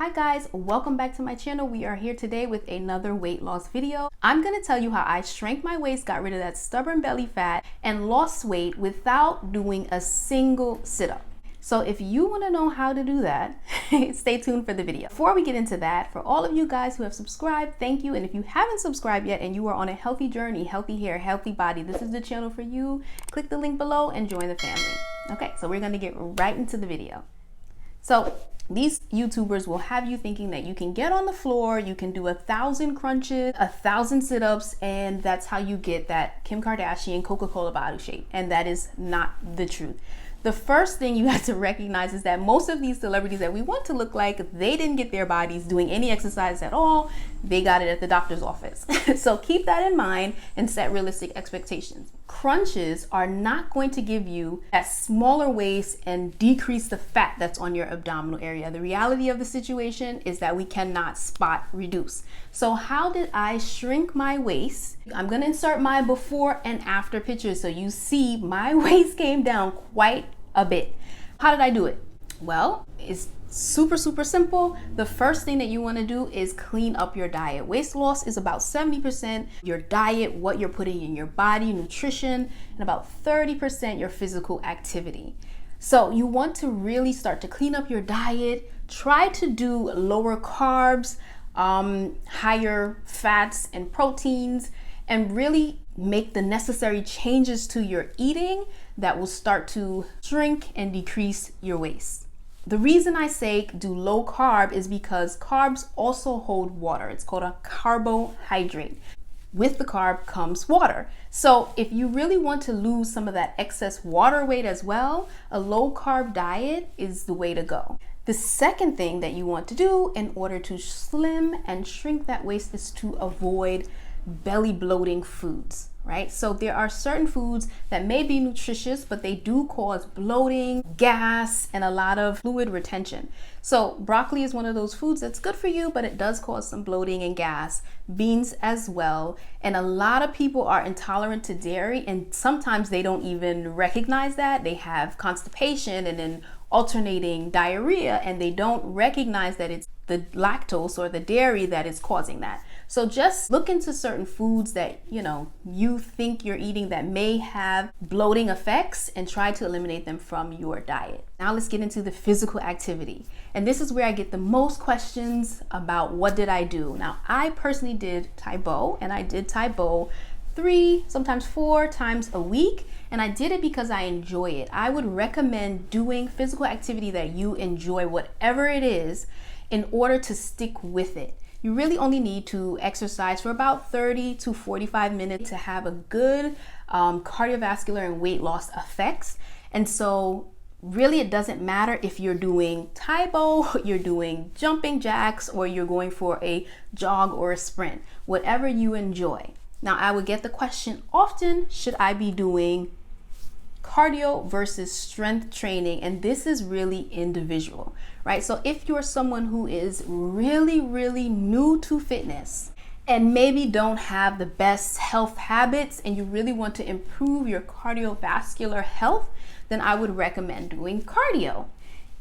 Hi guys, welcome back to my channel. We are here today with another weight loss video. I'm going to tell you how I shrank my waist, got rid of that stubborn belly fat, and lost weight without doing a single sit-up. So if you want to know how to do that, stay tuned for the video. Before we get into that, for all of you guys who have subscribed, thank you. And if you haven't subscribed yet and you are on a healthy journey, healthy hair, healthy body, this is the channel for you. Click the link below and join the family. Okay, so we're going to get right into the video. So these YouTubers will have you thinking that you can get on the floor, you can do 1,000 crunches, 1,000 sit-ups, and that's how you get that Kim Kardashian Coca-Cola body shape. And that is not the truth. The first thing you have to recognize is that most of these celebrities that we want to look like, they didn't get their bodies doing any exercise at all. They got it at the doctor's office. So keep that in mind and set realistic expectations. Crunches are not going to give you that smaller waist and decrease the fat that's on your abdominal area. The reality of the situation is that we cannot spot reduce. So how did I shrink my waist? I'm going to insert my before and after pictures so you see my waist came down quite a bit. How did I do it? Well, it's super simple. The first thing that you want to do is clean up your diet. Waist loss is about 70% your diet, what you're putting in your body, nutrition, and about 30% your physical activity. So you want to really start to clean up your diet. Try to do lower carbs, higher fats and proteins, and really make the necessary changes to your eating that will start to shrink and decrease your waist. The reason I say do low carb is because carbs also hold water. It's called a carbohydrate. With the carb comes water. So if you really want to lose some of that excess water weight as well, a low carb diet is the way to go. The second thing that you want to do in order to slim and shrink that waist is to avoid belly bloating foods, right? So there are certain foods that may be nutritious, but they do cause bloating, gas, and a lot of fluid retention. So broccoli is one of those foods that's good for you, but it does cause some bloating and gas. Beans as well. And a lot of people are intolerant to dairy, and sometimes they don't even recognize that. They have constipation and then alternating diarrhea, and they don't recognize that it's the lactose or the dairy that is causing that. So just look into certain foods that you think you're eating that may have bloating effects and try to eliminate them from your diet. Now let's get into the physical activity. And this is where I get the most questions about what did I do. Now I personally did Tae Bo, and I did Tae Bo 3, sometimes 4 times a week. And I did it because I enjoy it. I would recommend doing physical activity that you enjoy, whatever it is, in order to stick with it. You really only need to exercise for about 30 to 45 minutes to have a good cardiovascular and weight loss effects. And so really it doesn't matter if you're doing Tae Bo, you're doing jumping jacks, or you're going for a jog or a sprint, whatever you enjoy. Now I would get the question often, should I be doing cardio versus strength training? And this is really individual, right? So if you're someone who is really new to fitness and maybe don't have the best health habits and you really want to improve your cardiovascular health, then I would recommend doing cardio.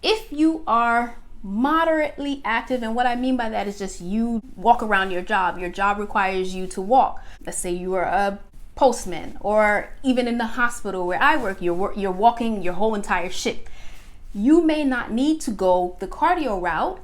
If you are moderately active, and what I mean by that is just you walk around your job requires you to walk. Let's say you are a postman, or even in the hospital where I work, you're walking your whole entire shift. You may not need to go the cardio route,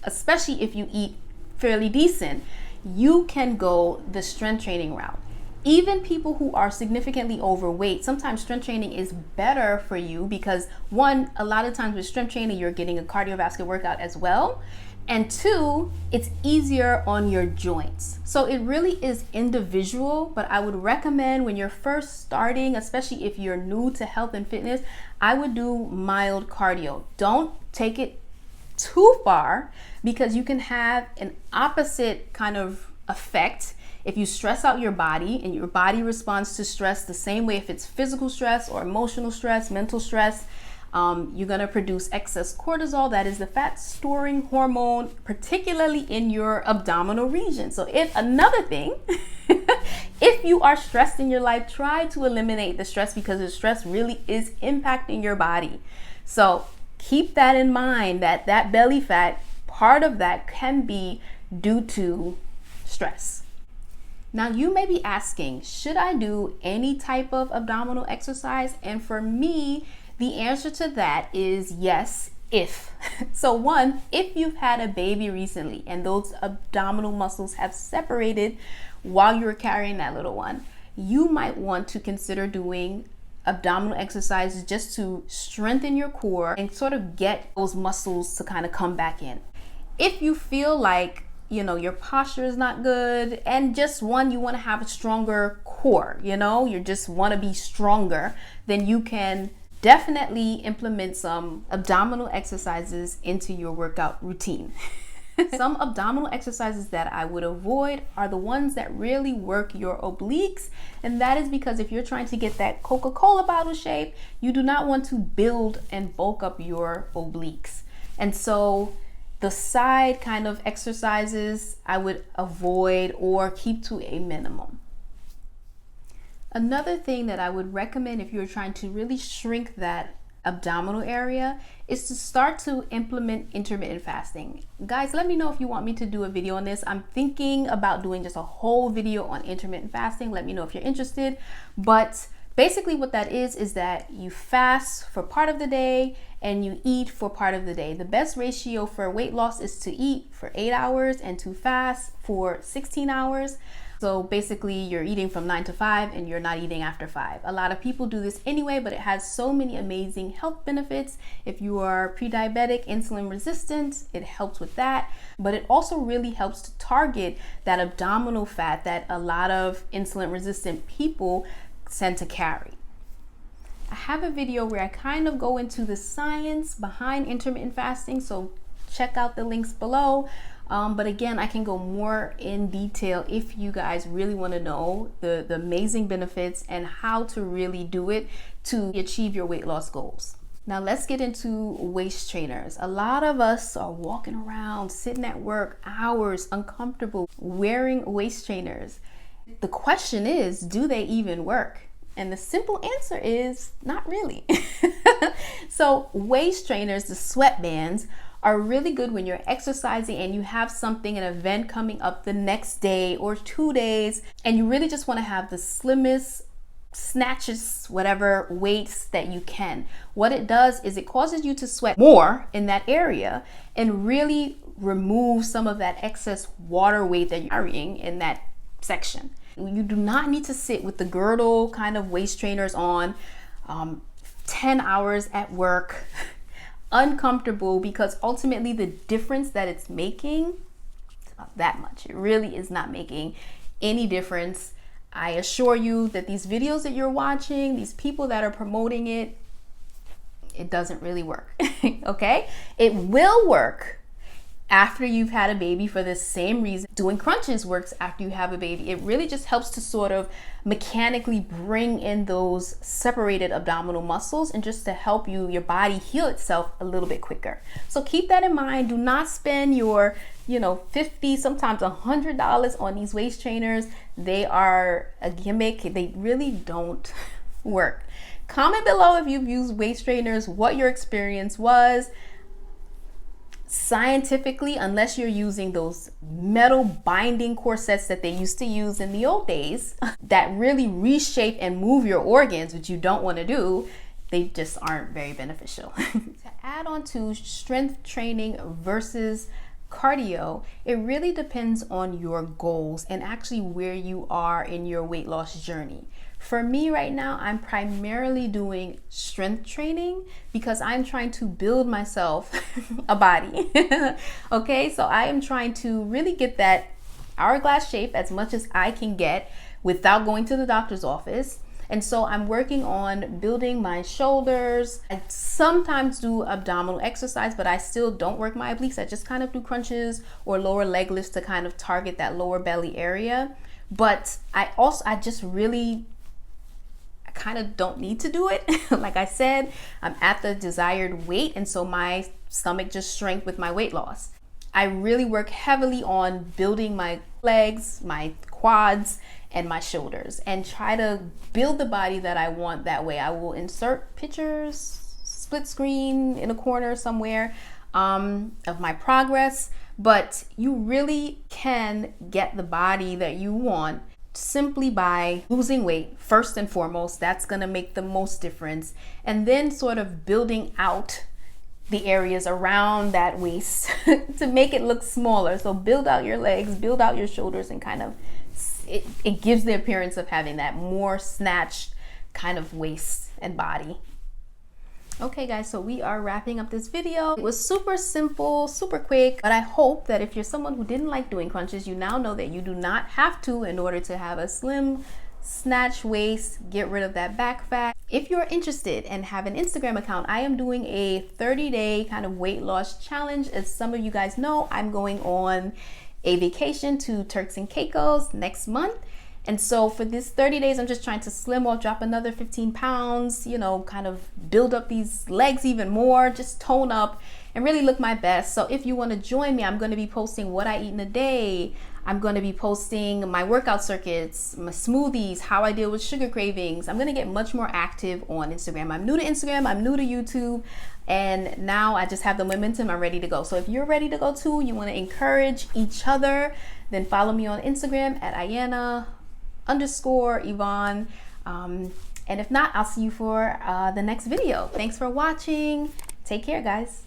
especially if you eat fairly decent. You can go the strength training route. Even people who are significantly overweight, sometimes strength training is better for you because one, a lot of times with strength training, you're getting a cardiovascular workout as well. And two, it's easier on your joints. So it really is individual, but I would recommend when you're first starting, especially if you're new to health and fitness, I would do mild cardio. Don't take it too far because you can have an opposite kind of effect if you stress out your body, and your body responds to stress the same way if it's physical stress or emotional stress, mental stress. You're going to produce excess cortisol, that is the fat storing hormone, particularly in your abdominal region. So if you are stressed in your life, try to eliminate the stress because the stress really is impacting your body. So keep that in mind, that belly fat part of that can be due to stress. Now you may be asking, should I do any type of abdominal exercise? And for me, the answer to that is yes, if. So one, if you've had a baby recently and those abdominal muscles have separated while you were carrying that little one, you might want to consider doing abdominal exercises just to strengthen your core and sort of get those muscles to kind of come back in. If you feel like, your posture is not good, and just one, you want to have a stronger core, you just want to be stronger, then you can definitely implement some abdominal exercises into your workout routine. Some abdominal exercises that I would avoid are the ones that really work your obliques. And that is because if you're trying to get that Coca-Cola bottle shape, you do not want to build and bulk up your obliques. And so the side kind of exercises I would avoid or keep to a minimum. Another thing that I would recommend if you're trying to really shrink that abdominal area is to start to implement intermittent fasting. Guys, let me know if you want me to do a video on this. I'm thinking about doing just a whole video on intermittent fasting. Let me know if you're interested. But basically what that is that you fast for part of the day and you eat for part of the day. The best ratio for weight loss is to eat for 8 hours and to fast for 16 hours. So basically you're eating from 9 to 5 and you're not eating after 5. A lot of people do this anyway, but it has so many amazing health benefits. If you are pre-diabetic, insulin resistant, it helps with that. But it also really helps to target that abdominal fat that a lot of insulin resistant people tend to carry. I have a video where I kind of go into the science behind intermittent fasting, so check out the links below. But again, I can go more in detail if you guys really want to know the amazing benefits and how to really do it to achieve your weight loss goals. Now let's get into waist trainers. A lot of us are walking around, sitting at work, hours, uncomfortable, wearing waist trainers. The question is, do they even work? And the simple answer is not really. So waist trainers, the sweatbands, are really good when you're exercising and you have something, an event coming up the next day or 2 days, and you really just want to have the slimmest, snatches, whatever weights that you can. What it does is it causes you to sweat more in that area and really remove some of that excess water weight that you're carrying in that section. You do not need to sit with the girdle kind of waist trainers on 10 hours at work, uncomfortable, because ultimately the difference that it's making is not that much. It really is not making any difference. I assure you that these videos that you're watching, these people that are promoting it, it doesn't really work. Okay? It will work after you've had a baby for the same reason doing crunches works after you have a baby. It really just helps to sort of mechanically bring in those separated abdominal muscles and just to help your body heal itself a little bit quicker. So keep that in mind. Do not spend your $50, sometimes $100 on these waist trainers. They are a gimmick. They really don't work. Comment below if you've used waist trainers, what your experience was. Scientifically, unless you're using those metal binding corsets that they used to use in the old days that really reshape and move your organs, which you don't want to do, they just aren't very beneficial. To add on to strength training versus cardio, it really depends on your goals and actually where you are in your weight loss journey. For me right now, I'm primarily doing strength training because I'm trying to build myself a body. Okay, so I am trying to really get that hourglass shape as much as I can get without going to the doctor's office. And so I'm working on building my shoulders. I sometimes do abdominal exercise, but I still don't work my obliques. I just kind of do crunches or lower leg lifts to kind of target that lower belly area. But I just really kind of don't need to do it. Like I said, I'm at the desired weight, and so my stomach just shrank with my weight loss. I really work heavily on building my legs, my quads, and my shoulders, and try to build the body that I want that way. I will insert pictures, split screen in a corner somewhere of my progress, but you really can get the body that you want simply by losing weight first and foremost. That's gonna make the most difference, and then sort of building out the areas around that waist to make it look smaller. So build out your legs, build out your shoulders, and kind of it gives the appearance of having that more snatched kind of waist and body. Okay guys, so we are wrapping up this video. It was super simple, super quick, but I hope that if you're someone who didn't like doing crunches, you now know that you do not have to in order to have a slim, snatch waist, get rid of that back fat. If you're interested and have an Instagram account, I am doing a 30-day kind of weight loss challenge. As some of you guys know, I'm going on a vacation to Turks and Caicos next month. And so for this 30 days, I'm just trying to slim or drop another 15 pounds, you know, kind of build up these legs even more, just tone up and really look my best. So if you want to join me, I'm going to be posting what I eat in a day. I'm going to be posting my workout circuits, my smoothies, how I deal with sugar cravings. I'm going to get much more active on Instagram. I'm new to Instagram, I'm new to YouTube, and now I just have the momentum. I'm ready to go. So if you're ready to go too, you want to encourage each other, then follow me on Instagram at Ayana_Yvonne. And if not, I'll see you for the next video. Thanks for watching. Take care, guys.